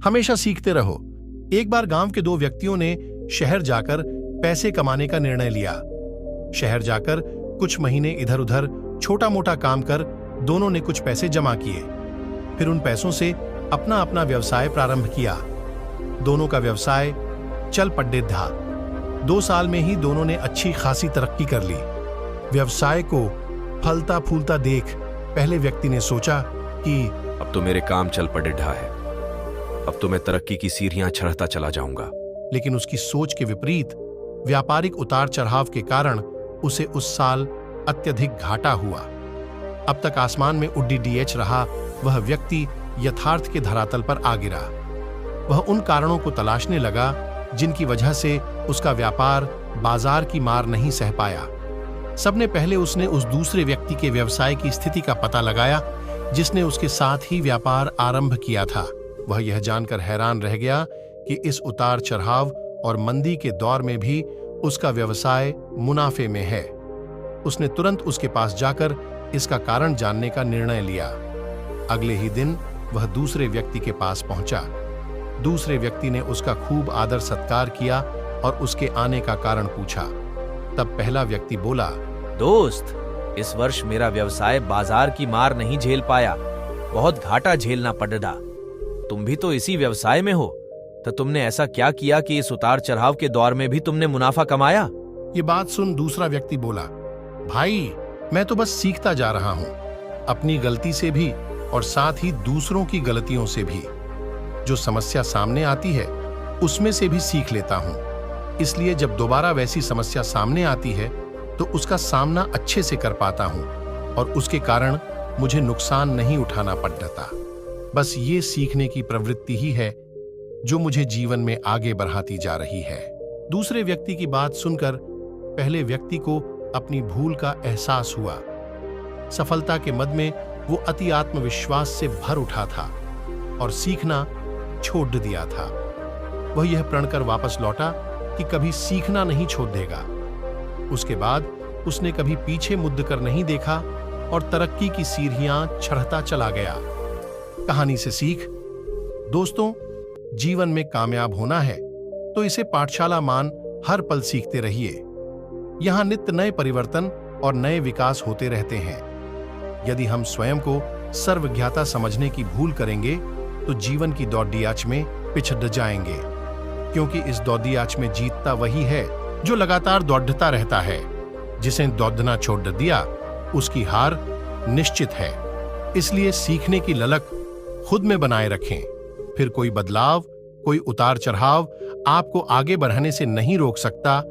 हमेशा सीखते रहो। एक बार गांव के दो व्यक्तियों ने शहर जाकर पैसे कमाने का निर्णय लिया। शहर जाकर कुछ महीने इधर उधर छोटा मोटा काम कर दोनों ने कुछ पैसे जमा किए। फिर उन पैसों से अपना अपना व्यवसाय प्रारंभ किया। दोनों का व्यवसाय चल पड़े था। 2 साल में ही दोनों ने अच्छी खासी तरक्की कर ली। व्यवसाय को फलता फूलता देख पहले व्यक्ति ने सोचा कि अब तो मेरे काम चल पड़े ढा है, अब तो मैं तरक्की की सीढ़ियां चढ़ता चला जाऊंगा। लेकिन उसकी सोच के विपरीत व्यापारिक उतार चढ़ाव के कारण उसे उस साल अत्यधिक घाटा हुआ। अब तक आसमान में उड्डी डीएच रहा वह व्यक्ति यथार्थ के धरातल पर आ गिरा। वह उन कारणों को तलाशने लगा जिनकी वजह से उसका व्यापार बाजार की मार नहीं सह पाया। सबने पहले उसने उस दूसरे व्यक्ति के व्यवसाय की स्थिति का पता लगाया जिसने उसके साथ ही व्यापार आरंभ किया था। वह यह जानकर हैरान रह गया कि इस उतार चढ़ाव और मंदी के दौर में भी उसका व्यवसाय मुनाफे में है। उसने तुरंत उसके पास जाकर इसका कारण जानने का निर्णय लिया। अगले ही दिन वह दूसरे व्यक्ति के पास पहुंचा। दूसरे व्यक्ति ने उसका खूब आदर सत्कार किया और उसके आने का कारण पूछा। तब पहला व्यक्ति बोला, दोस्त, इस वर्ष मेरा व्यवसाय बाजार की मार नहीं झेल पाया, बहुत घाटा झेलना पड़ रहा। तुम भी तो इसी व्यवसाय में हो, तो तुमने ऐसा क्या किया कि इस उतार चढ़ाव के दौर में भी तुमने मुनाफा कमाया? ये बात सुन दूसरा व्यक्ति बोला, भाई मैं तो बस सीखता जा रहा हूं, अपनी गलती से भी और साथ ही दूसरों की गलतियों से भी। जो समस्या सामने आती है उसमें से भी सीख लेता हूं, इसलिए जब दोबारा वैसी समस्या सामने आती है तो उसका सामना अच्छे से कर पाता हूं और उसके कारण मुझे नुकसान नहीं उठाना पड़ता। बस ये सीखने की प्रवृत्ति ही है जो मुझे जीवन में आगे बढ़ाती जा रही है। दूसरे व्यक्ति की बात सुनकर पहले व्यक्ति को अपनी भूल का एहसास हुआ। सफलता के मद में वो अति आत्मविश्वास से भर उठा था और सीखना छोड़ दिया था। वह यह प्रण कर वापस लौटा कि कभी सीखना नहीं छोड़ देगा। उसके बाद उसने कभी पीछे मुड़ कर नहीं देखा और तरक्की की सीढ़ियां चढ़ता चला गया। कहानी से सीख, दोस्तों, जीवन में कामयाब होना है तो इसे पाठशाला मान हर पल सीखते रहिए। यहां नित्य नए परिवर्तन और नए विकास होते रहते हैं। यदि हम स्वयं को सर्वज्ञाता समझने की भूल करेंगे तो जीवन की दौड़ियाच में पिछड़ जाएंगे, क्योंकि इस दौड़ियाच में जीतता वही है जो लगातार दौड़ता रहता है। जिसे दौड़ना छोड़ दिया उसकी हार निश्चित है। इसलिए सीखने की ललक खुद में बनाए रखें, फिर कोई बदलाव, कोई उतार चढ़ाव आपको आगे बढ़ने से नहीं रोक सकता।